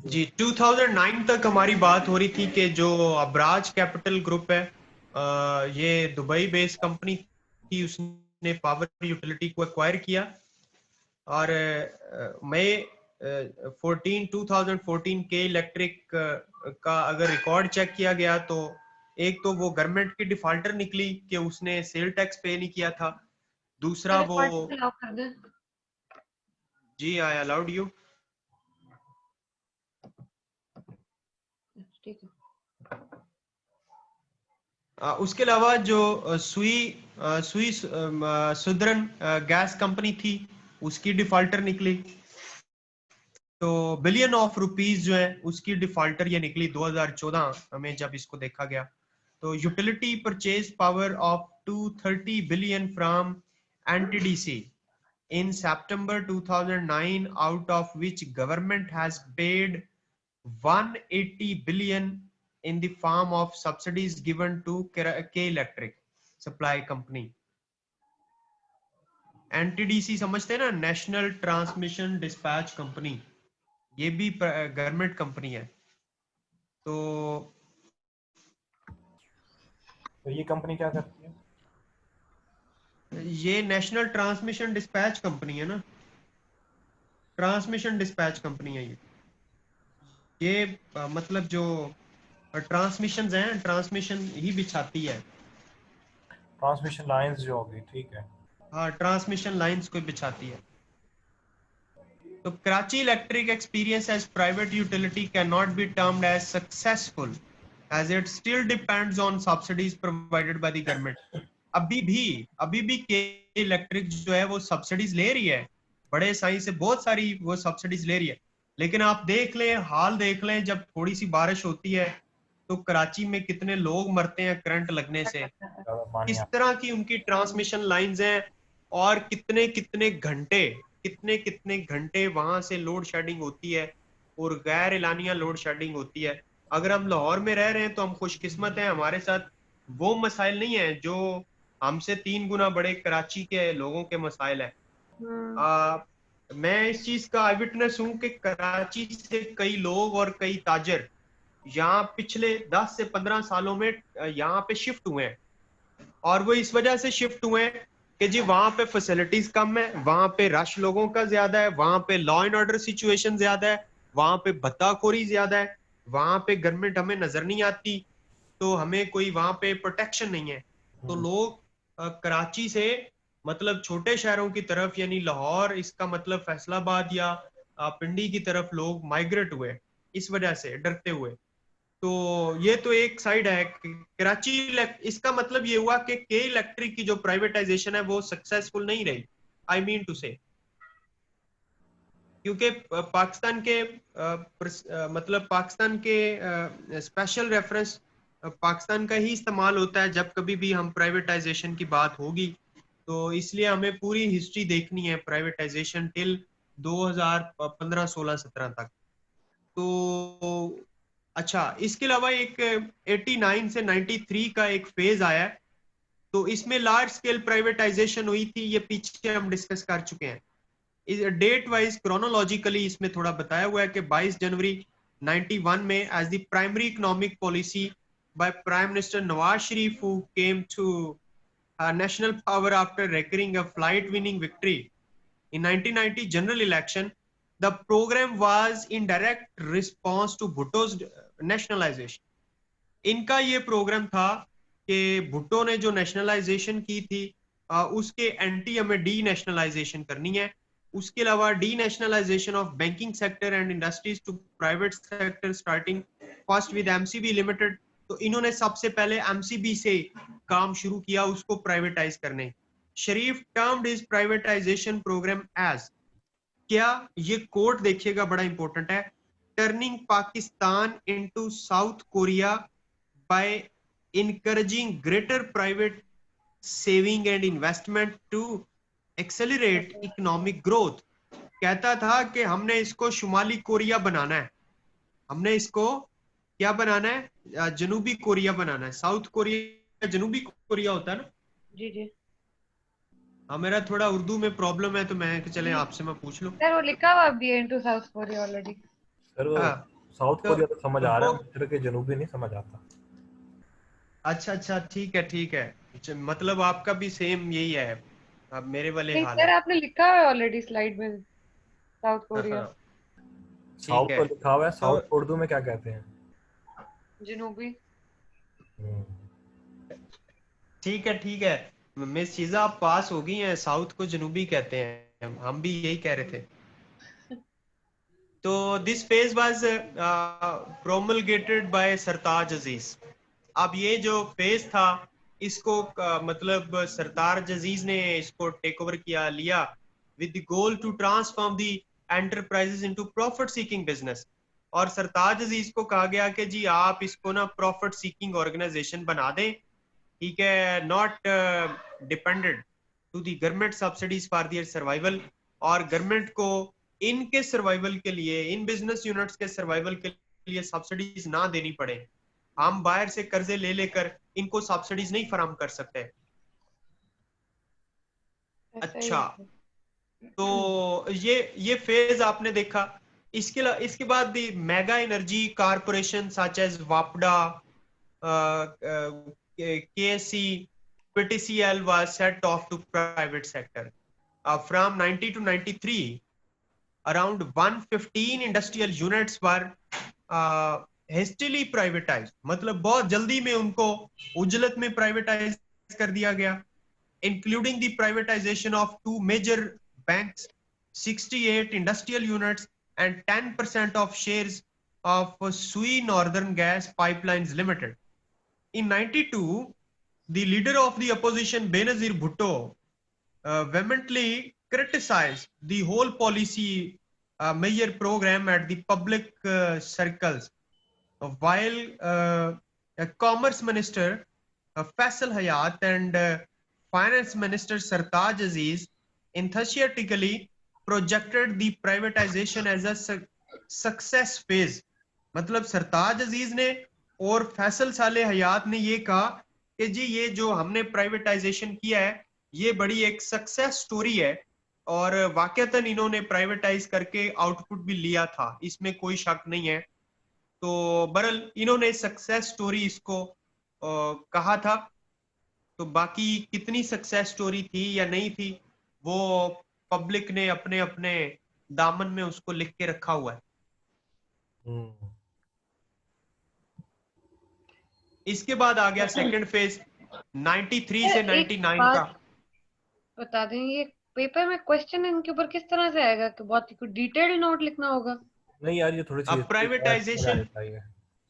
जी 2009 तक हमारी बात हो रही थी कि जो अबराज कैपिटल ग्रुप है, ये दुबई बेस्ड कंपनी थी, उसने पावर यूटिलिटी को एक्वायर किया और मई 2014 के इलेक्ट्रिक का अगर रिकॉर्ड चेक किया गया तो एक तो वो गवर्नमेंट की डिफॉल्टर निकली कि उसने सेल टैक्स पे नहीं किया था, दूसरा वो जी आई अलाउड यू। उसके अलावा जो सुई सुदर्शन गैस कंपनी थी उसकी डिफॉल्टर निकली, तो बिलियन ऑफ रुपीस जो है उसकी डिफॉल्टर ये निकली 2014 में जब इसको देखा गया। तो utility purchase power of 230 billion from NTDC in September 2009, out of which government has paid 180 billion in the form of subsidies given to K Electric Supply Company। NTDC समझते हैं ना, नेशनल ट्रांसमिशन डिस्पैच कंपनी, ये भी government company है। तो ये company क्या करती है? ये नेशनल ट्रांसमिशन डिस्पैच कंपनी है ना, ट्रांसमिशन डिस्पैच कंपनी है ये मतलब जो ट्रांसमिशन हैं, ट्रांसमिशन ही बिछाती है, ट्रांसमिशन लाइंस जो होगी, ठीक है। हाँ ट्रांसमिशन लाइंस को बिछाती है। तो Karachi electric experience as private utility can not be termed as successful as it still depends on subsidies provided by the government. अभी भी के इलेक्ट्रिक जो है वो सब्सिडीज ले रही है, बड़े साई से बहुत सारी वो सब्सिडीज ले रही है, लेकिन आप देख लें, हाल देख लें, जब थोड़ी सी बारिश होती है तो कराची में कितने लोग मरते हैं करंट लगने से, किस तरह की उनकी ट्रांसमिशन लाइंस हैं और कितने कितने घंटे वहां से लोड शेडिंग होती है और गैर एलानिया लोड शेडिंग होती है। अगर हम लाहौर में रह रहे हैं तो हम खुशकिस्मत हैं, हमारे साथ वो मसाइल नहीं है जो हमसे 3 गुना बड़े कराची के लोगों के मसाइल है। मैं इस चीज का आई विटनेस हूं कि कराची से कई लोग और कई ताजर यहाँ पिछले 10 से 15 सालों में यहाँ पे शिफ्ट हुए हैं, और वो इस वजह से शिफ्ट हुए हैं कि जी वहां पे फैसिलिटीज कम है, वहां पे रश लोगों का ज्यादा है, वहां पे लॉ एंड ऑर्डर सिचुएशन ज्यादा है, वहां पे भत्ताखोरी ज्यादा है, वहां पे गवर्नमेंट हमें नजर नहीं आती, तो हमें कोई वहां पे प्रोटेक्शन नहीं है। तो लोग कराची से मतलब छोटे शहरों की तरफ यानी लाहौर, इसका मतलब फैसलाबाद या पिंडी की तरफ लोग माइग्रेट हुए इस वजह से डरते हुए। तो ये तो एक साइड है कराची। इसका मतलब ये हुआ कि के इलेक्ट्रिक की जो प्राइवेटाइजेशन है वो सक्सेसफुल नहीं रही, आई मीन टू से, क्योंकि पाकिस्तान के मतलब पाकिस्तान के स्पेशल रेफरेंस पाकिस्तान का ही इस्तेमाल होता है जब कभी भी हम प्राइवेटाइजेशन की बात होगी, तो इसलिए हमें पूरी हिस्ट्री देखनी है प्राइवेटाइजेशन टिल 2015 16 17 तक। तो अच्छा, इसके अलावा एक 89 से 93 का एक फेज आया है, तो इसमें लार्ज स्केल प्राइवेटाइजेशन हुई थी, ये पीछे हम डिस्कस कर चुके हैं। डेट वाइज क्रोनोलॉजिकली इसमें थोड़ा बताया हुआ है कि 22 जनवरी 91 में as the primary economic policy by prime minister Nawaz Sharif who came to national power after recording a flight winning victory in 1990 general election. The program was in direct response to Bhutto's nationalization। इनका ये programme था कि भुट्टो ने जो nationalisation की थी उसके anti हमें डी नेशनलाइजेशन करनी है। उसके अलावा denationalisation of banking sector and industries to private sector starting first with MCB limited. तो इन्होंने सबसे पहले एमसीबी से काम शुरू किया उसको प्राइवेटाइज करने। Sharif termed his privatisation programme as, क्या ये कोट देखिएगा बड़ा इंपॉर्टेंट है, turning Pakistan into South Korea by encouraging greater private saving and investment to accelerate economic growth। कहता था कि हमने इसको शुमाली कोरिया बनाना है, हमने इसको क्या बनाना है, जनूबी कोरिया बनाना है। साउथ कोरिया जनूबी कोरिया होता है ना जी जी। हाँ, मेरा थोड़ा उर्दू में प्रॉब्लम है तो मैं कि चले आपसे मैं पूछ लूं। सर वो लिखा हुआ be into South Korea already. Sir वो हाँ, साउथ तो कोरिया तो समझ आ रहा वो है, मिस्र के जनूबी नहीं समझ आता। अच्छा अच्छा, ठीक है ठीक है। मतलब आपका भी सेम यही है, अब मेरे वाले नहीं हाल सर है। आपने लिखा हुआ है ऑलरेडी स्लाइड में साउथ हाँ कोरिया हाँ, साउथ ठीक है। तो लिखा हुआ है, तो साउथ उर्दू में क्या कहते हैं? जनूबी। हम्म, ठीक है ठीक है, मिस शीजा आप पास हो गई हैं, साउथ को जनूबी कहते हैं, हम भी यही कह रहे थे। तो this phase was promulgated bye सरताज अजीज। अब ये जो फेज था, इसको मतलब सरताज अजीज ने इसको टेक ओवर किया लिया with the goal to transform the enterprises into profit seeking business. और सरताज अजीज को कहा गया कि जी आप इसको ना प्रॉफिट सीकिंग ऑर्गेनाइजेशन बना दें, ठीक है, not dependent to the government subsidies for their survival. और गवर्नमेंट को इनके सर्वाइवल के लिए, इन बिजनेस यूनिट्स के सर्वाइवल के लिए सब्सिडीज ना देनी पड़े। हम बाहर से कर्जे ले लेकर इनको सब्सिडीज नहीं फराम कर सकते। ऐसा ही अच्छा, है। तो ये फेज आपने देखा। इसके बाद the mega energy corporation such as वापडा, KSC, PTCL was set off to private sector. From 90 to 93, around 115 industrial units were hastily privatized. मतलब बहुत जल्दी में उनको उजलत में प्राइवेटाइज कर दिया गया, including the privatization of two major banks, 68 industrial units, and 10% of shares of Sui Northern Gas Pipelines Limited. In 92, the leader of the opposition, Benazir Bhutto, vehemently criticized the whole policy measure program at the public circles, while Commerce Minister Faisal Hayat and Finance Minister Sartaj Aziz enthusiastically projected the privatization as a success phase. मतलब सरताज अजीज ने और फैसल साले हयात ने ये कहा कि जी ये जो हमने प्राइवेटाइजेशन किया है ये बड़ी एक सक्सेस स्टोरी है, और वाकईतन इन्होंने प्राइवेटाइज करके आउटपुट भी लिया था, इसमें कोई शक नहीं है। तो बहरल इन्होंने सक्सेस स्टोरी इसको कहा था। तो बाकी कितनी सक्सेस स्टोरी थी या नहीं थी, वो पब्लिक ने अपने अपने दामन में उसको लिख के रखा हुआ है। हम्म। इसके बाद आ गया सेकंड फेज 93 से सर एक 99 का। बात बता दें, ये पेपर में क्वेश्चन इनके ऊपर किस तरह से आएगा कि बहुत ही कुछ डिटेल्ड नोट लिखना होगा? नहीं यार, ये थोड़ी सी अब हिस्ट्री समझ आनी प्राइवेटाइजेशन चाहिए।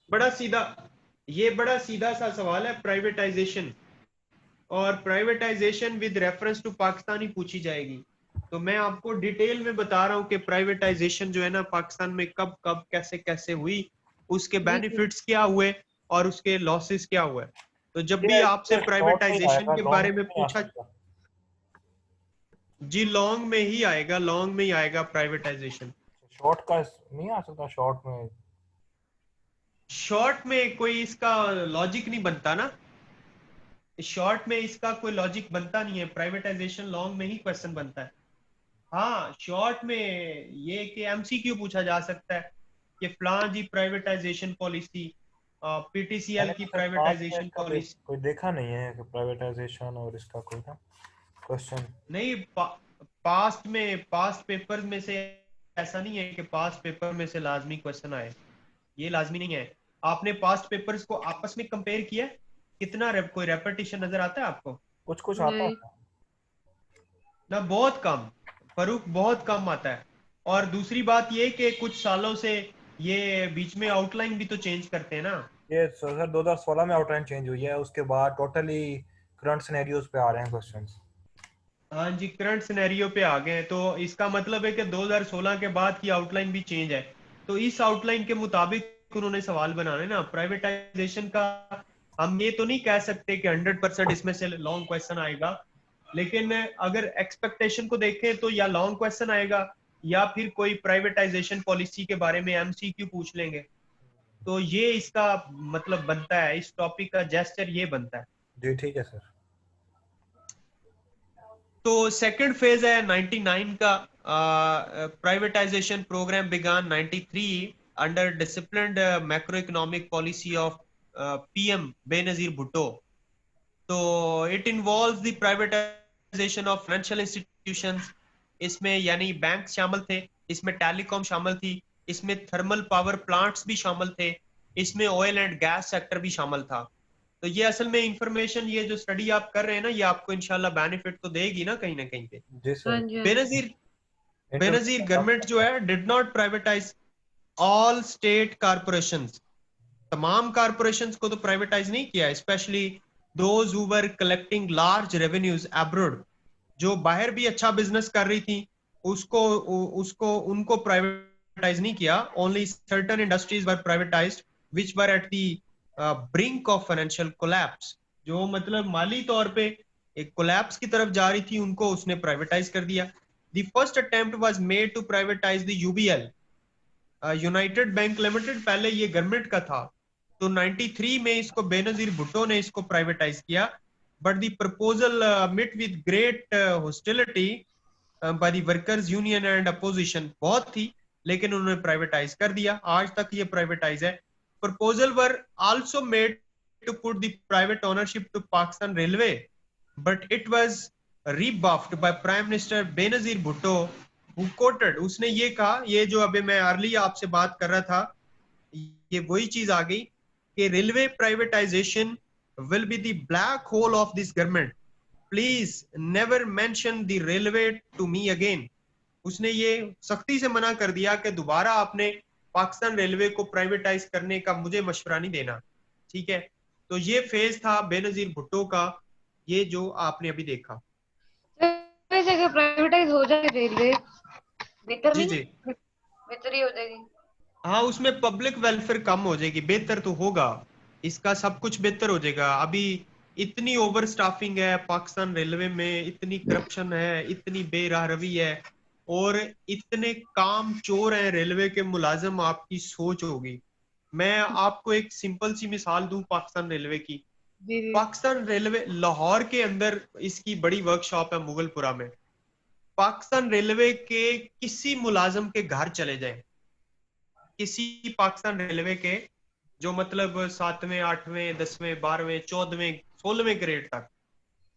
बड़ा सीधा, ये बड़ा सीधा सा सवाल है प्राइवेटाइजेशन, और privatisation with reference to Pakistan ही पूछी जाएगी। तो मैं आपको डिटेल में बता रहा हूँ कि प्राइवेटाइजेशन जो है ना पाकिस्तान में कब कब कैसे कैसे हुई, उसके जी जी। बेनिफिट्स क्या हुए और उसके लॉसेस क्या हुए। तो जब भी ये आपसे शॉर्ट में ही प्राइवेटाइजेशन आएगा, के लॉन्ग बारे में में नहीं आ पूछा, सकता। जी लॉन्ग में ही आएगा, लॉन्ग में ही आएगा प्राइवेटाइजेशन। शॉर्ट का नहीं आ सकता, शॉर्ट में। शॉर्ट में कोई इसका लॉजिक नहीं बनता ना, शॉर्ट में इसका कोई लॉजिक बनता नहीं है, प्राइवेटाइजेशन लॉन्ग में ही क्वेश्चन बनता है। हाँ, शॉर्ट में ये कि एमसीक्यू पूछा जा सकता है कि फलां जी प्राइवेटाइजेशन पॉलिसी, मैंने पीटीसीएल की तो सर पास्ट में प्राइवेटाइजेशन इसका पॉलिसी। कोई देखा नहीं है कि प्राइवेटाइजेशन और इसका कोई ना क्वेश्चन। नहीं, पास्ट पेपर में से ऐसा नहीं है कि पास्ट पेपर में से लाजमी क्वेश्चन आए, ये लाजमी नहीं है। आपने पास्ट पेपर्स को आपस में कंपेयर किया है? कितना कोई रेपिटेशन नजर आता है आपको? कुछ कुछ आता नहीं है। ना, बहुत कम, फरूक बहुत कम आता है। और दूसरी बात ये कि कुछ सालों से ये बीच में आउटलाइन भी तो चेंज करते हैं ना। ये सर 2016 में आउटलाइन चेंज हुई है, उसके बाद टोटली करंट सिनेरियोज पे आ रहे हैं क्वेश्चंस। हाँ जी, करंट सिनेरियो पे आ गए हैं, तो इसका मतलब है कि 2016 के बाद की आउटलाइन भी चेंज है। तो इस आउटलाइन के मुताबिक उन्होंने सवाल बनाने ना प्राइवेटाइजेशन का। हम ये तो नहीं कह सकते कि 100% इसमें से लॉन्ग क्वेश्चन आएगा, लेकिन अगर एक्सपेक्टेशन को देखें तो या लॉन्ग क्वेश्चन आएगा या फिर कोई प्राइवेटाइजेशन पॉलिसी के बारे में एमसीक्यू पूछ लेंगे। तो ये इसका मतलब बनता है, इस टॉपिक का जेस्चर ये बनता है। जी ठीक है सर। तो सेकंड फेज है 99 का। Privatisation programme began 93 under disciplined macro economic policy of PM Benazir Bhutto. तो it involves the privatisation of financial institutions. इसमें यानी बैंक शामिल थे, इसमें टेलीकॉम शामिल थी, इसमें थर्मल पावर प्लांट्स भी शामिल थे, इसमें ऑयल एंड गैस सेक्टर भी शामिल था। तो ये असल में इंफॉर्मेशन, ये जो स्टडी आप कर रहे हैं ना, ये आपको इंशाल्लाह बेनिफिट तो देगी ना कहीं पे। जी हाँ सर। जी हाँ जी। बेनजीर बेनजीर इंटरनेट गवर्नमेंट जो है did not privatise all state corporations. तमाम कारपोरेशंस को तो प्राइवेटाइज नहीं किया, specially those who were collecting large revenues abroad. जो बाहर भी अच्छा बिजनेस कर रही थी, उसको उसको उनको प्राइवेटाइज नहीं किया। Only certain industries were privatised which were at the brink of financial collapse. जो मतलब माली तौर पे एक कोलैप्स की तरफ जा रही थी, उनको उसने प्राइवेटाइज कर दिया। The first attempt was made to privatise the UBL, United Bank Limited. पहले ये गवर्नमेंट का था, तो 93 में इसको बेनजीर भुट्टो ने इसको प्राइवेटाइज किया। बट द प्रपोजल मिट with great hostility by the workers union and opposition. बहुत थी, लेकिन उन्होंने प्राइवेटाइज कर दिया। आज तक ये प्राइवेटाइज है। Proposal were also made to put the private ownership to Pakistan railway, but it was rebuffed by prime minister Benazir Bhutto who quoted। उसने ये कहा, ये जो अभी मैं अर्ली आपसे बात कर रहा था, ये वही चीज आ गई कि railway privatisation will be the black hole of this government, please never mention the railway to me again। उसने ये सख्ती से मना कर दिया कि दोबारा आपने पाकिस्तान रेलवे को प्राइवेटाइज करने का मुझे मशवरा नहीं देना, ठीक है। तो ये फेज था बेनजीर भुट्टो का, ये जो आपने अभी देखा। वैसे अगर प्राइवेटाइज हो जाए रेलवे, बेहतर जी नहीं? जी, बेहतर ही हो जाएगी। हाँ उसमें पब्लिक वेलफेयर कम हो जाएगी, बेहतर तो होगा, इसका सब कुछ बेहतर हो जाएगा। अभी इतनी ओवर स्टाफिंग है पाकिस्तान रेलवे में, इतनी करप्शन है, इतनी बेरहरवी है, और इतने काम चोर हैं रेलवे के मुलाजिम, आपकी सोच होगी। मैं आपको एक सिंपल सी मिसाल दूं पाकिस्तान रेलवे की। जी जी। पाकिस्तान रेलवे लाहौर के अंदर इसकी बड़ी वर्कशॉप है मुगलपुरा में। पाकिस्तान रेलवे के किसी मुलाजिम के घर चले जाएं, किसी पाकिस्तान रेलवे के जो मतलब 7वें 8वें 10वें 12वें 14वें 16वें ग्रेड तक,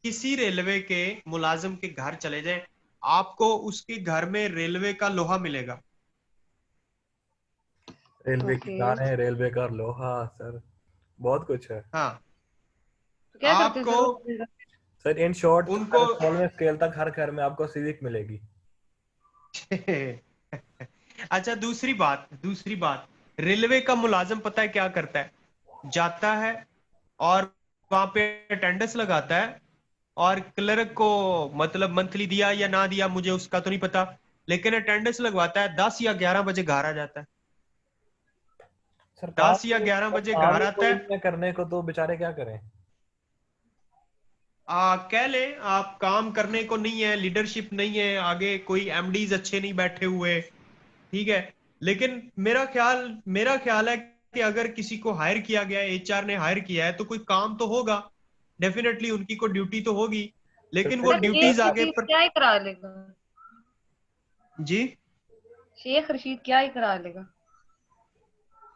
किसी रेलवे के मुलाजिम के घर चले जाएं, आपको उसके घर में रेलवे का लोहा मिलेगा। रेलवे की ओके। कारें, रेलवे का लोहा, सर बहुत कुछ है हाँ, तो क्या करते हैं आपको सर वो? सर। इन शॉर्ट उनको 16वें स्केल तक हर घर में आपको सिविक मिलेगी। अच्छा, दूसरी बात, रेलवे का मुलाजिम पता है क्या करता है? जाता है और वहां पे अटेंडेंस लगाता है, और क्लर्क को मतलब मंथली दिया या ना दिया मुझे उसका तो नहीं पता, लेकिन अटेंडेंस लगवाता है, 10 या 11 बजे घर आ जाता है। सर 10 या 11 बजे काम घर ही आता कोई है। नहीं है करने को, तो बेचारे क्या करें। कह ले आप काम करने को नहीं है, लीडरशिप नहीं है, आगे कोई एमडीज अच्छे नहीं बैठे हुए, ठीक है। लेकिन मेरा ख्याल है कि अगर किसी को हायर किया गया है, एचआर ने हायर किया है, तो कोई काम तो होगा, डेफिनेटली उनकी कोई ड्यूटी तो होगी, सर लेकिन वो सर फिर शेख ड्यूटीज आगे रशीद पर। क्या ही करा लेगा? जी, शेख रशीद क्या ही करा लेगा?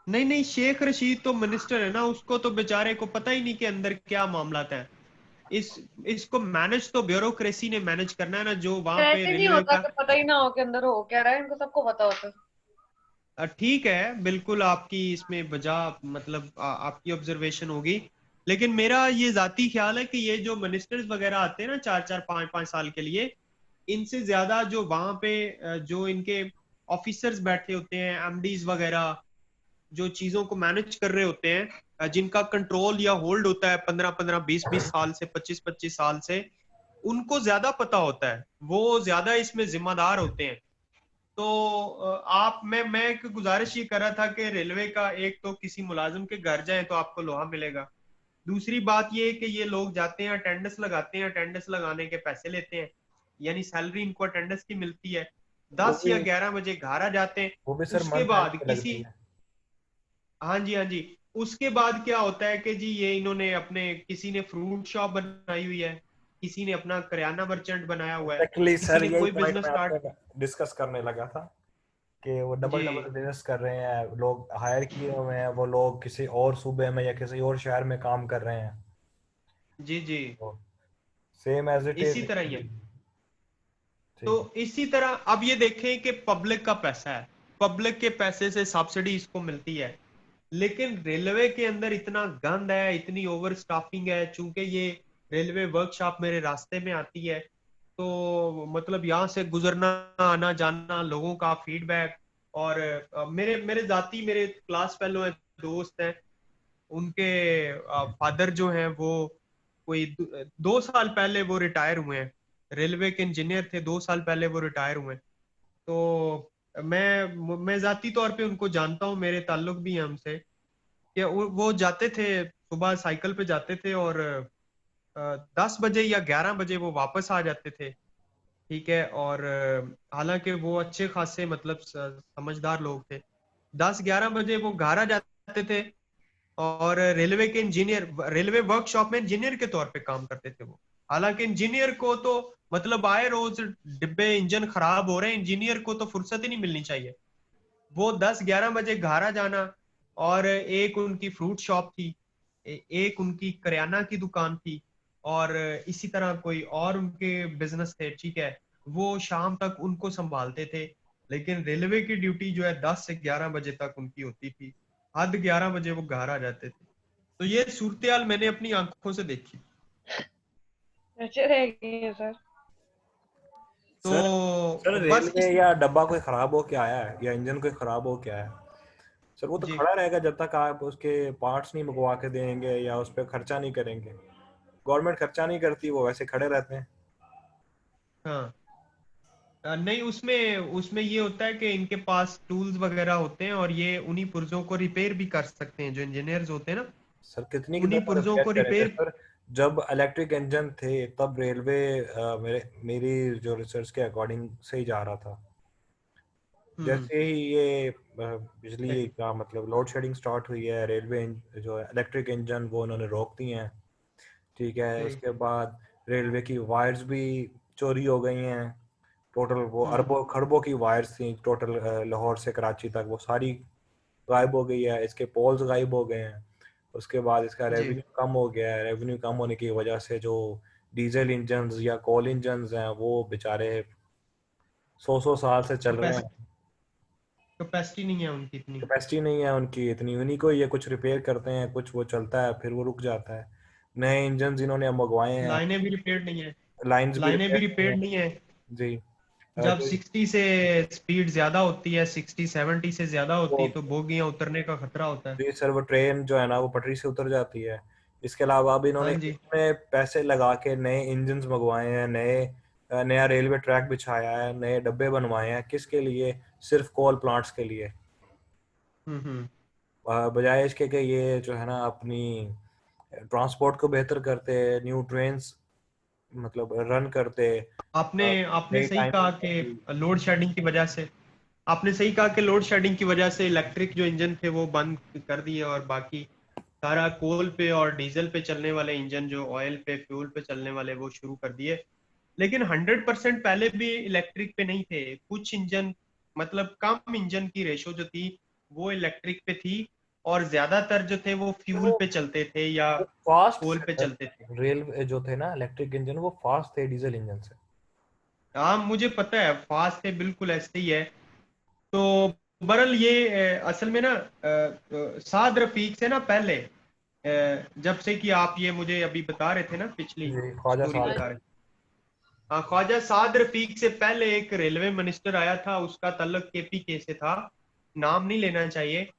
नहीं नहीं, शेख रशीद तो मिनिस्टर है ना, उसको तो बेचारे को पता ही नहीं कि अंदर क्या मामला है। इस इसको मैनेज तो ब्यूरोक्रेसी ने मैनेज करना है ना, जो सर वहां पे ऐसे नहीं रेलवे होता का। कि पता ही ना हो कि अंदर हो क्या रहा है, इनको सबको पता होता है। ठीक है, बिल्कुल आपकी इसमें वजह मतलब आपकी ऑब्जर्वेशन होगी, लेकिन मेरा ये जाती ख्याल है कि ये जो मिनिस्टर्स वगैरह आते हैं ना 4-4 5-5 साल के लिए, इनसे ज्यादा जो वहां पे जो इनके ऑफिसर्स बैठे होते हैं, एमडीज वगैरह, जो चीजों को मैनेज कर रहे होते हैं, जिनका कंट्रोल या होल्ड होता है 15-15 20-20 साल से, 25-25 साल से, उनको ज्यादा पता होता है, वो ज्यादा इसमें जिम्मेदार होते हैं। तो आप मैं एक गुजारिश ये कर रहा था कि रेलवे का एक तो किसी मुलाजिम के घर जाए तो आपको लोहा मिलेगा। दूसरी बात ये है कि ये लोग जाते हैं, अटेंडेंस लगाते हैं, अटेंडेंस लगाने के पैसे लेते हैं, यानी सैलरी इनको अटेंडेंस की मिलती है, वो 10 या भी 11 बजे घर आ जाते हैं। वो भी सर उसके मंथ एंड बाद पे किसी, लगती है। हाँ जी हाँ जी, उसके बाद क्या होता है कि जी ये इन्होंने अपने किसी ने फ्रूट शॉप बनाई हुई है, किसी ने अपना करियाना मर्चेंट बनाया हुआ है, एक्चुअली किसी सर ने यही कोई पॉइंट बिजनेस मैं स्टार्ट। आपसे डिस्कस करने लगा था कि वो डबल डबल जी बिजनेस कर रहे हैं, लोग हायर किए हुए हैं, वो लोग किसी और सूबे में या किसी और शहर में काम कर रहे हैं। जी जी, सेम एज इट इसी इज। तरह ही है। तो ठीक। इसी तरह अब ये देखें कि पब्लिक का पैसा है, पब्लिक के पैसे से सब्सिडी इसको मिलती है, लेकिन रेलवे के अंदर इतना गंद है, इतनी ओवर स्टाफिंग है। चूंकि ये रेलवे वर्कशॉप मेरे रास्ते में आती है, तो मतलब यहाँ से गुजरना, आना जाना, लोगों का फीडबैक, और मेरे मेरे जाती मेरे क्लास फेलो हैं, दोस्त हैं, उनके फादर जो हैं वो कोई 2 साल पहले वो रिटायर हुए हैं, रेलवे के इंजीनियर थे, 2 साल पहले वो रिटायर हुए हैं। तो मैं जाती तौर पे उनको जानता हूँ, मेरे ताल्लुक भी हैं हमसे, कि वो जाते थे सुबह साइकिल पे जाते थे, और 10 बजे या 11 बजे वो वापस आ जाते थे। ठीक है, और हालांकि वो अच्छे खासे मतलब समझदार लोग थे। 10-11 बजे वो घर आ जाते थे, और रेलवे के इंजीनियर, रेलवे वर्कशॉप में इंजीनियर के तौर पे काम करते थे वो। हालांकि इंजीनियर को तो मतलब आए रोज डिब्बे, इंजन खराब हो रहे हैं, इंजीनियर को तो फुर्सत ही नहीं मिलनी चाहिए। वो 10-11 बजे घर आ जाना। और एक उनकी फ्रूट शॉप थी, एक उनकी करियाना की दुकान थी, और इसी तरह कोई और उनके बिजनेस थे। ठीक है, वो शाम तक उनको संभालते थे। लेकिन रेलवे की ड्यूटी जो है 10 से 11 बजे तक उनकी होती थी, हद 11 बजे वो घर आ जाते थे। तो ये सूरत हाल मैंने अपनी आंखों से देखी। ऐसे रहेगी है सर। सर सर तो बस रेलवे इस। या डब्बा कोई खराब हो के आया है या इंजन कोई खराब हो के आया है, सर वो तो जी खड़ा रहेगा जब तक आप उसके पार्ट्स नहीं मंगवा के देंगे या उस पर खर्चा नहीं करेंगे। गवर्नमेंट खर्चा नहीं करती, वो वैसे खड़े रहते हैं। हाँ, नहीं, उसमें उसमें ये होता है कि इनके पास टूल्स वगैरह होते हैं, और ये उन्हीं पुर्जों को रिपेयर भी कर सकते हैं, जो इंजीनियर्स होते हैं ना, सर कितनी की उन्हीं दफा पुर्जों रिपेयर को करेंगे रिपेयर। सर। जब इलेक्ट्रिक इंजन थे तब रेलवे मेरी जो रिसर्च के अकॉर्डिंग सही जा रहा था। हम्म। जैसे ही ये बिजली का मतलब लोड शेडिंग स्टार्ट हुई है, रेलवे जो इलेक्ट्रिक इंजन वो उन्होंने रोक दिए हैं। ठीक है, जी। उसके बाद रेलवे की वायर्स भी चोरी हो गई हैं। टोटल वो हम्म। अरबों खरबों की वायर्स थी टोटल, लाहौर से कराची तक वो सारी गायब हो गई है, इसके पोल्स गायब हो गए हैं। उसके बाद इसका जी। रेवेन्यू कम हो गया है, रेवेन्यू कम होने की वजह से जो डीजल इंजन या कोल इंजन हैं वो बेचारे 100 100 साल से चल रहे हैं। कैपेसिटी नहीं है उनकी इतनी। कैपेसिटी नहीं है उनकी इतनी, उन्हीं को ये कुछ रिपेयर करते हैं, कुछ वो चलता है फिर वो रुक जाता है। नए इंजन जिन्होंने मंगवाए हैं, लाइनें भी रिपेयर नहीं है, लाइंस भी लाइनें भी रिपेयर नहीं रिपेयर है। नहीं है। जी। जब जो 60 से स्पीड ज्यादा होती है, 60-70 से ज्यादा होती वो है, तो बोगियां उतरने का खतरा होता है। जी सर, वो ट्रेन जो है ना वो पटरी से उतर जाती है। इसके अलावा अब हाँ इन्होंने जी। इसमें पैसे लगा के नए इंजन मंगवाए हैं, नया रेलवे ट्रैक बिछाया है, नए डब्बे बनवाए हैं, किसके लिए? सिर्फ कोल प्लांट्स के लिए। हम्म। बजाय इसके कि ये जो है ना अपनी ट्रांसपोर्ट को बेहतर करते, न्यू ट्रेन्स मतलब रन करते, आपने आपने नई सही कहा टाइमिंग कि होती। लोड शेडिंग की वजह से, आपने सही कहा कि लोड शेडिंग की वजह से इलेक्ट्रिक जो इंजन थे वो बंद कर दिए, और बाकी सारा कोल पे और डीजल पे चलने वाले इंजन, जो ऑयल पे फ्यूल पे चलने वाले, वो शुरू कर दिए। लेकिन 100% पहले भी इलेक्ट्रिक पे नहीं थे, कुछ इंजन, मतलब कम इंजन की रेशो जो थी वो इलेक्ट्रिक पे थी, और ज्यादातर जो थे वो फ्यूल वो पे चलते थे या वो फास्ट कोल थे पे सर, चलते थे। रेल जो थे ना इलेक्ट्रिक इंजन वो फास्ट थे डीजल इंजन से। हाँ, मुझे पता है, फास्ट है, बिल्कुल ऐसे ही है। तो बहरहाल ये असल में ना साद रफीक से ना पहले, जब से कि आप ये मुझे अभी बता रहे थे ना, पिछली जी, ख्वाजा स्टोरी साहब। हाँ बता रहे जी। थे। हाँ, ख्वाजा साद रफीक से पहले एक रेलवे मिनिस्टर आया था, उसका ताल्लुक केपीके से था, नाम नहीं लेना चाहिए।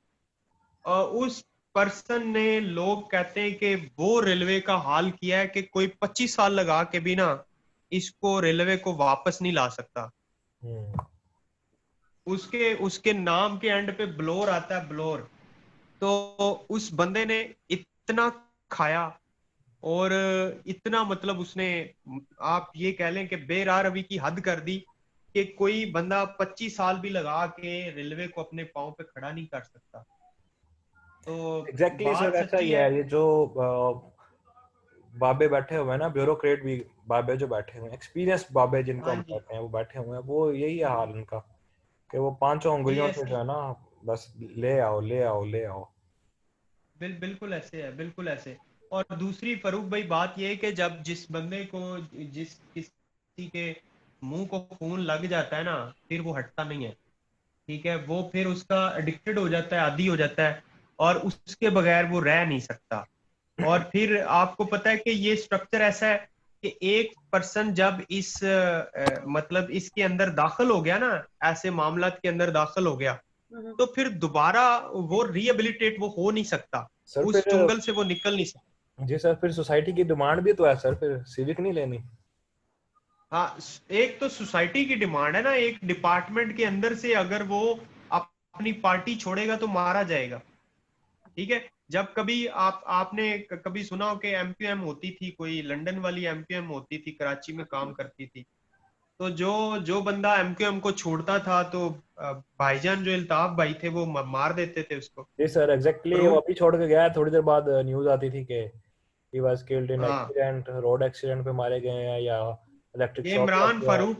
उस पर्सन ने, लोग कहते हैं कि वो रेलवे का हाल किया है कि कोई 25 साल लगा के भी ना इसको, रेलवे को वापस नहीं ला सकता। हम्म। उसके उसके नाम के एंड पे ब्लोर आता है, ब्लोर। तो उस बंदे ने इतना खाया, और इतना मतलब उसने, आप ये कह लें कि बेराह रवी की हद कर दी, कि कोई बंदा 25 साल भी लगा के रेलवे को अपने पाँव पे खड़ा नहीं कर सकता। तो एग्जैक्टली बात सर ऐसा सच्ची ही है। है। ये जो बाबे बैठे हुए हैं ना, ब्यूरोक्रेट भी बाबे जो बैठे हुए हैं, एक्सपीरियंस बाबे जिनको हाँ हम जी, कहते हैं, वो बैठे हुए हैं, वो यही है हाल उनका कि वो पांचों ये उंगलियों से ऐसे जो है ना बस ले आओ ले आओ ले आओ। बिल्कुल ऐसे है, बिल्कुल ऐसे। और दूसरी फरूक भाई बात ये है कि जब जिस बंदे को, जिस किसी के मुंह को खून लग जाता है ना, फिर वो हटता नहीं है। ठीक है, वो फिर उसका एडिक्टेड हो जाता है, आदी हो जाता है, और उसके बगैर वो रह नहीं सकता। और फिर आपको पता है कि ये स्ट्रक्चर ऐसा है कि एक पर्सन जब इस मतलब इसके अंदर दाखिल हो गया ना, ऐसे मामलात के अंदर दाखिल हो गया, तो फिर दोबारा वो रिहेबिलिटेट वो हो नहीं सकता, सर उस फिर चुंगल से वो निकल नहीं सकता। जी सर, फिर सोसाइटी की डिमांड भी तो है सर, फिर सिविक नहीं लेनी? हाँ, एक तो सोसाइटी की डिमांड है ना, एक डिपार्टमेंट के अंदर से अगर वो अपनी पार्टी छोड़ेगा तो मारा जाएगा। ठीक है, जब कभी आपने कभी सुना हो कि एमक्यूएम होती थी, कोई लंदन वाली एमक्यूएम होती थी, कराची में काम करती थी, तो जो जो बंदा एमक्यूएम को छोड़ता था तो भाईजान जो इल्ताफ भाई थे वो मार देते थे उसको। जी सर, एग्जैक्टली वो प्रूफ। अभी छोड़ के गया है, थोड़ी देर बाद न्यूज आती थी कि ही वाज किल्ड इन हाँ, एक्सीडेंट, रोड एक्सीडेंट पे मारे गए हैं या इलेक्ट्रिक ये शॉक लग इमरान गया। फारूक,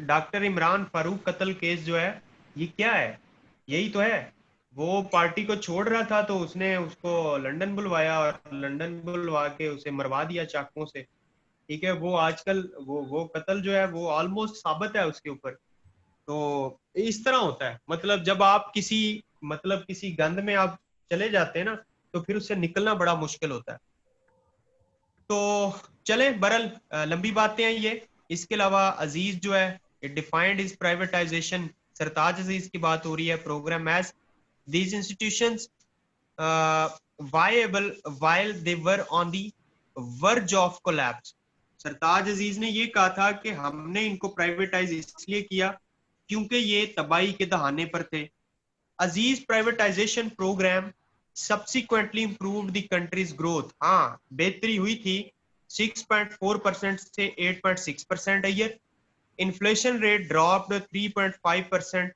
डॉक्टर इमरान फारूक कत्ल केस जो है, ये क्या है? यही तो है। वो पार्टी को छोड़ रहा था तो उसने उसको लंदन बुलवाया, और लंदन बुलवा के उसे मरवा दिया चाकुओं से। ठीक है, वो आजकल वो कत्ल जो है वो ऑलमोस्ट साबित है उसके ऊपर। तो इस तरह होता है, मतलब जब आप किसी, मतलब किसी गंद में आप चले जाते हैं ना, तो फिर उससे निकलना बड़ा मुश्किल होता है। तो चले बरल, लंबी बातें हैं ये। इसके अलावा अजीज जो है, it defined is privatisation. Sartaj Aziz की बात हो रही है। Programme as these institutions viable while they were on the verge of collapse। Sartaj Aziz ने ये कहा था कि हमने इनको प्राइवेटाइज इसलिए किया क्योंकि ये तबाही के दहाने पर थे। Aziz privatisation programme subsequently improved the country's growth. हाँ, बेहतरी हुई थी, 6.4% से 8.6% ईयर। इन्फ्लेशन रेट ड्रॉप्ड 3.5%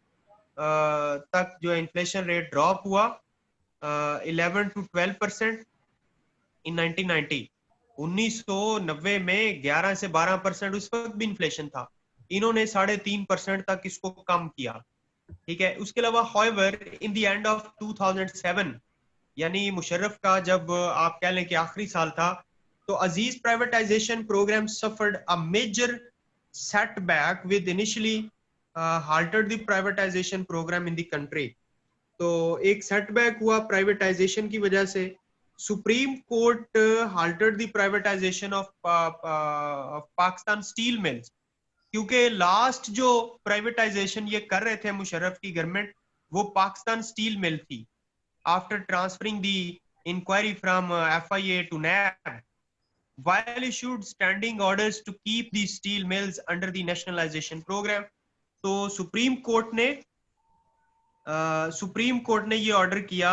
तक, जो इन्फ्लेशन रेट ड्रॉप हुआ 11 to 12% इन 1990। 1990 में 11 से 12% उस वक्त भी इन्फ्लेशन था। इन्होंने 3.5% तक इसको कम किया। ठीक है, उसके अलावा however in the end of 2007, यानी मुशर्रफ का जब आप कह लें कि आखिरी साल था, तो Aziz privatisation programme suffered a major setback with initially halted the privatization program in the country। तो एक सेटबैक हुआ प्राइवेटाइजेशन की वजह से। Supreme court halted the privatization of Pakistan steel mills, क्योंकि लास्ट जो प्राइवेटाइजेशन ये कर रहे थे मुशर्रफ की गवर्नमेंट, वो पाकिस्तान स्टील मिल थी। After transferring the inquiry from FIA टू NAB, while issued standing orders to keep these steel mills under the nationalization program। तो सुप्रीम कोर्ट ने ये ऑर्डर किया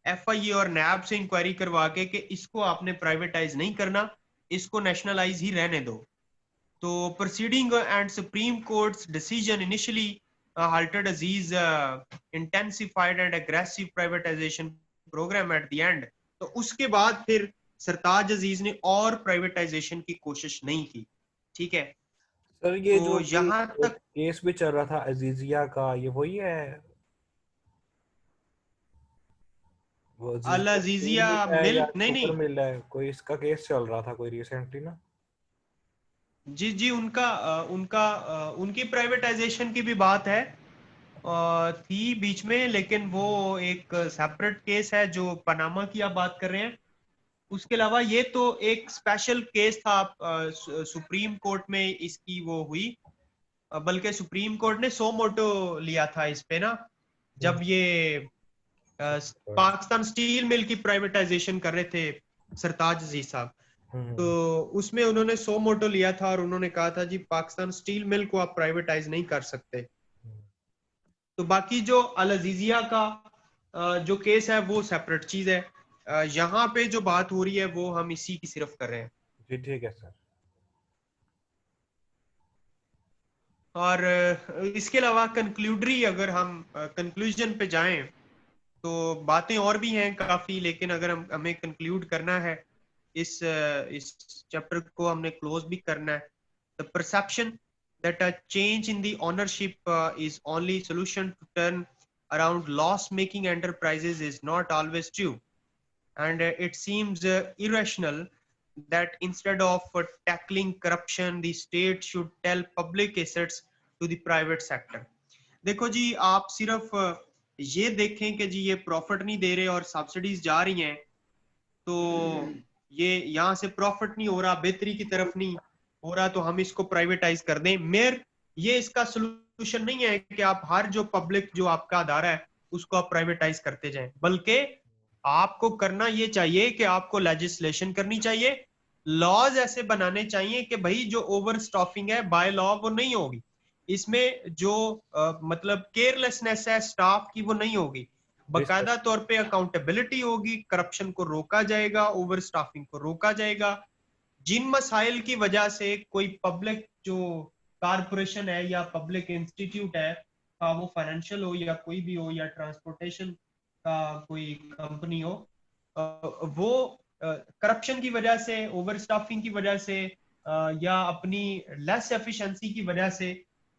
FIA और NAB से इंक्वायरी करवा के कि इसको आपने प्राइवेटाइज नहीं करना, इसको नेशनलाइज ही रहने दो। तो proceeding and Supreme Court's decision initially halted Aziz intensified and aggressive privatization program at the end। तो उसके बाद फिर सरताज अजीज ने और प्राइवेटाइजेशन की कोशिश नहीं की। ठीक है, सर ये तो जो भी यहां एक तक केस भी चल रहा था अजीजिया का, ये वही है? वो अल अजीजिया स्टील अजीजिया मिल है या मिल, नहीं शुगर नहीं, मिल है? कोई इसका केस चल रहा था कोई रिसेंटली ना? जी जी, उनकी प्राइवेटाइजेशन की भी बात है, थी बीच में, लेकिन वो एक सेपरेट केस है जो पनामा की आप बात कर रहे हैं। उसके अलावा ये तो एक स्पेशल केस था, सुप्रीम कोर्ट में इसकी वो हुई, बल्कि सुप्रीम कोर्ट ने सो मोटो लिया था इस पे ना, जब ये पाकिस्तान स्टील मिल की प्राइवेटाइजेशन कर रहे थे सरताज अजीज साहब। तो हम्म। उसमें उन्होंने सो मोटो लिया था और उन्होंने कहा था जी पाकिस्तान स्टील मिल को आप प्राइवेटाइज नहीं कर सकते। तो बाकी जो अल अजीजिया का जो केस है वो सेपरेट चीज है। यहाँ पे जो बात हो रही है वो हम इसी की सिर्फ कर रहे हैं। जी ठीक है सर। और इसके अलावा कंक्लूडरी, अगर हम कंक्लूजन पे जाएं तो बातें और भी हैं काफी, लेकिन अगर हमें कंक्लूड करना है इस चैप्टर को हमने क्लोज भी करना है। The perception that a change in the ownership is only solution to turn around loss making enterprises is not always true, and it seems irrational that instead of tackling corruption the state should tell public assets to the private sector। देखो जी, आप सिर्फ ये देखें कि जी ये profit नहीं दे रहे और सब्सिडीज जा रही हैं, तो ये यहाँ से प्रॉफिट नहीं हो रहा, बेहतरी की तरफ नहीं हो रहा, तो हम इसको प्राइवेटाइज कर दें। मेयर ये इसका सोल्यूशन नहीं है कि आप हर जो पब्लिक जो आपका अदारा है उसको आप प्राइवेटाइज करते जाएं, बल्कि आपको करना ये चाहिए कि आपको लेजिस्लेशन करनी चाहिए, लॉज ऐसे बनाने चाहिए कि भाई जो ओवर स्टॉफिंग है बाय लॉ वो नहीं होगी, इसमें जो मतलब केयरलेसनेस है स्टाफ की वो नहीं होगी, बकायदा तौर पे अकाउंटेबिलिटी होगी, करप्शन को रोका जाएगा, ओवर स्टाफिंग को रोका जाएगा। जिन मसाइल की वजह से कोई पब्लिक जो कारपोरेशन है या पब्लिक इंस्टीट्यूट है, वो फाइनेंशियल हो या कोई भी हो या ट्रांसपोर्टेशन का कोई कंपनी हो, वो करप्शन की वजह से, ओवर स्टाफिंग की वजह से या अपनी लेस एफिशिएंसी की वजह से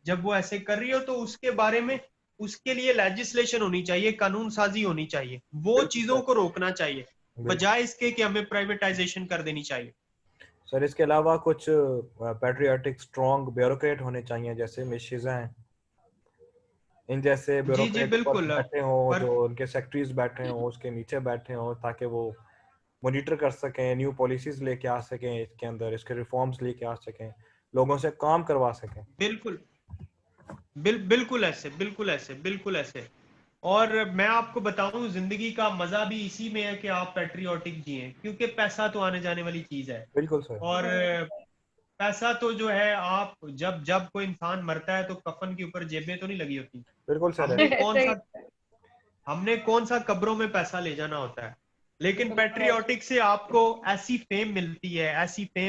जब वो ऐसे कर रही हो, तो उसके बारे में उसके लिए लेजिस्लेशन होनी चाहिए, कानून साजी होनी चाहिए, वो चीजों को रोकना चाहिए बजाय इसके कि हमें प्राइवेटाइजेशन कर देनी चाहिए। सर इसके अलावा कुछ पैट्रियोटिक स्ट्रॉन्ग ब्यूरोक्रेट होने चाहिए, जैसे मिशिज़ हैं, इन जैसे ब्यूरोक्रेट बैठे हो, जो उनके सेक्रेटरीज बैठे हो उसके नीचे बैठे हो, ताकि वो मॉनिटर कर सकें, न्यू पॉलिसीज लेके आ सकें, इसके अंदर इसके रिफॉर्म्स लेके आ सकें, लोगों से काम करवा सकें। बिल्कुल ऐसे। और मैं आपको बताऊं, जिंदगी का मजा भी इसी में है कि आप पैट्रियोटिक जिएं, क्योंकि पैसा तो आने जाने वाली चीज है। बिल्कुल सर। और पैसा तो जो है, आप जब कोई इंसान मरता है तो कफन के ऊपर जेबें तो नहीं लगी होती। बिल्कुल सर। हमने कौन सा कब्रों में पैसा ले जाना होता है, लेकिन पैट्रियोटिक से आपको ऐसी फेम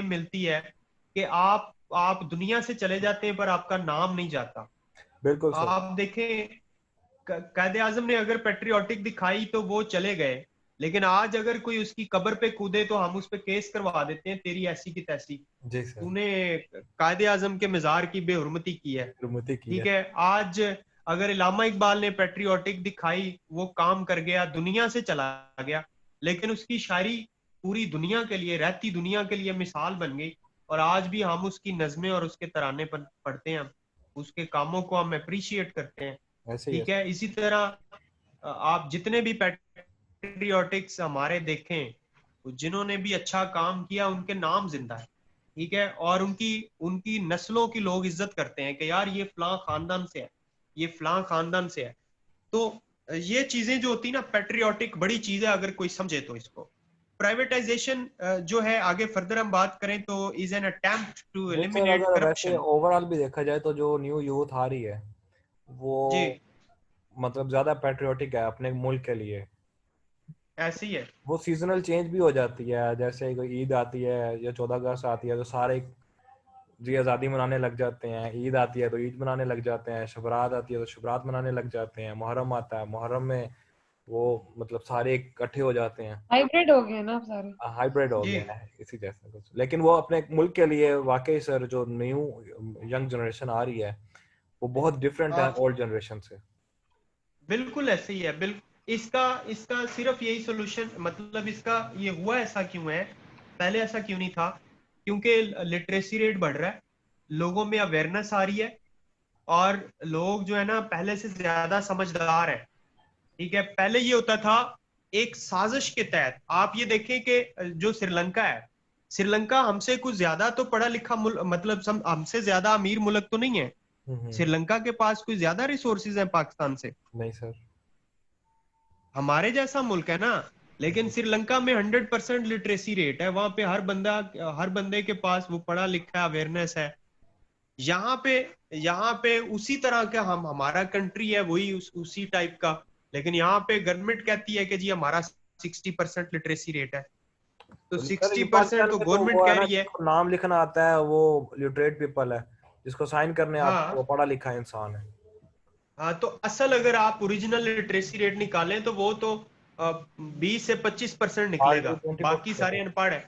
मिलती है कि आप दुनिया से चले जाते हैं पर आपका नाम नहीं जाता। बिल्कुल सर। आप देखें, कायदे आजम ने अगर पैट्रियोटिक दिखाई तो वो चले गए, लेकिन आज अगर कोई उसकी कब्र पे कूदे तो हम उस पे केस करवा देते हैं, तेरी ऐसी की तैसी, तूने कायदे आजम के मजार की बेहुरमती की है। ठीक है, आज अगर इलामा इकबाल ने पैट्रियोटिक दिखाई, वो काम कर गया, दुनिया से चला गया, लेकिन उसकी शायरी पूरी दुनिया के लिए, रहती दुनिया के लिए मिसाल बन गई, और आज भी हम उसकी नज़में और उसके तराने पढ़ते हैं, उसके कामों को हम अप्रिशिएट करते हैं। ठीक है, इसी तरह आप जितने भी पैट्रियोटिक्स हमारे देखें, जिन्होंने भी अच्छा काम किया उनके नाम जिंदा है। ठीक है, और उनकी नस्लों की लोग इज्जत करते हैं कि यार ये फलां खानदान से है, ये फलां खानदान से है। तो ये चीजें जो होती है ना, पैट्रियोटिक बड़ी चीज है अगर कोई समझे तो इसको। प्राइवेटाइजेशन जो है, आगे फर्दर हम बात करें तो is an attempt to eliminate corruption. Overall भी देखा जाए तो जो न्यू यूथ आ रही है वो मतलब ज्यादा पैट्रियोटिक है अपने मुल्क के लिए, ऐसी है। वो सीजनल चेंज भी हो जाती है, जैसे कोई ईद आती है या 14 अगस्त आती है तो सारे जी आज़ादी मनाने लग जाते हैं, ईद आती है तो ईद मनाने लग जाते हैं, शबरात आती है तो शबरात मनाने लग जाते हैं, मुहर्रम आता है, मुहर्रम में वो मतलब सारे इकट्ठे हो जाते हैं। हाइब्रिड हो गए ना सारे, हाइब्रिड हो गया है इसी जैसा कुछ। लेकिन वो अपने मुल्क के लिए वाकई सर जो न्यू यंग जनरेशन आ रही है वो बहुत डिफरेंट है ओल्ड जनरेशन से। बिल्कुल ऐसे ही है। इसका सिर्फ यही सोल्यूशन, मतलब इसका ये हुआ ऐसा क्यों है, पहले ऐसा क्यों नहीं था? क्योंकि लिटरेसी रेट बढ़ रहा है, लोगों में अवेयरनेस आ रही है, और लोग जो है ना पहले से ज्यादा समझदार है। ठीक है, पहले ये होता था एक साजिश के तहत। आप ये देखें कि जो श्रीलंका है, श्रीलंका हमसे कुछ ज्यादा तो पढ़ा लिखा मतलब हमसे ज्यादा अमीर मुल्क तो नहीं है। श्रीलंका के पास कोई ज्यादा रिसोर्सेज है पाकिस्तान से? नहीं सर, हमारे जैसा मुल्क है ना, लेकिन श्रीलंका में 100% लिटरेसी रेट है। वहां पे हर बंदे के पास वो पढ़ा लिखा अवेयरनेस है। यहाँ पे उसी तरह का हमारा कंट्री है, वही उसी टाइप का, लेकिन यहाँ पे गवर्नमेंट कहती है कि जी हमारा 60% लिटरेसी रेट है, तो 60% तो गवर्नमेंट कह रही है। नाम लिखना आता है वो लिटरेट पीपल है, जिसको साइन करने आता है वो पढ़ा लिखा इंसान है। हाँ, तो असल अगर आप ओरिजिनल लिटरेसी रेट निकालें तो वो तो 20 से 25% निकलेगा, बाकी सारे अनपढ़ है।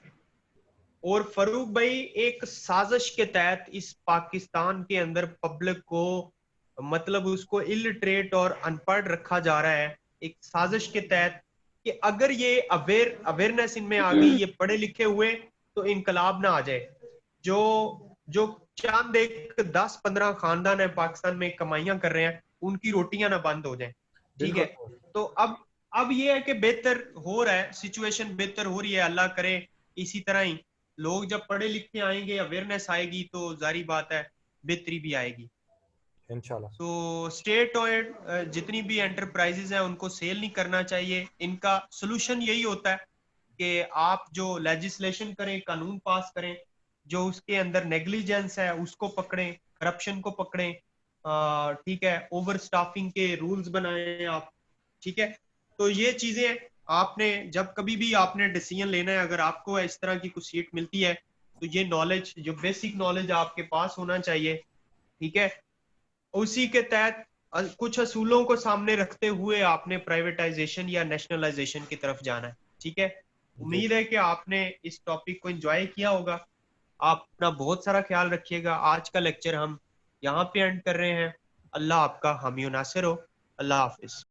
और फरूक भाई एक साजिश के तहत इस पाकिस्तान के अंदर पब्लिक को, मतलब उसको इलिटरेट और अनपढ़ रखा जा रहा है एक साजिश के तहत, कि अगर ये अवेयरनेस इनमें आ गई, ये पढ़े लिखे हुए, तो इनकलाब ना आ जाए। जो जो चंद एक 10-15 खानदान है पाकिस्तान में कमाइयां कर रहे हैं, उनकी रोटियां ना बंद हो जाएं। ठीक है, तो अब ये है कि बेहतर हो रहा है, सिचुएशन बेहतर हो रही है, अल्लाह करे इसी तरह ही लोग जब पढ़े लिखे आएंगे, अवेयरनेस आएगी, तो जारी बात है बेहतरी भी आएगी इंशाल्लाह। तो स्टेट और जितनी भी एंटरप्राइजेज हैं उनको सेल नहीं करना चाहिए। इनका सोल्यूशन यही होता है कि आप जो लेजिस्लेशन करें, कानून पास करें, जो उसके अंदर नेग्लिजेंस है उसको पकड़ें, करप्शन को पकड़ें, ठीक है, ओवर स्टाफिंग के रूल्स बनाएं आप। ठीक है, तो ये चीजें आपने जब कभी भी आपने डिसीजन लेना है, अगर आपको इस तरह की कुछ सीट मिलती है, तो ये नॉलेज, जो बेसिक नॉलेज आपके पास होना चाहिए। ठीक है, उसी के तहत कुछ असूलों को सामने रखते हुए आपने प्राइवेटाइजेशन या नेशनलाइजेशन की तरफ जाना है। ठीक है, उम्मीद है कि आपने इस टॉपिक को एंजॉय किया होगा। आप अपना बहुत सारा ख्याल रखिएगा। आज का लेक्चर हम यहाँ पे एंड कर रहे हैं। अल्लाह आपका हामी नासिर हो। अल्लाह हाफिज।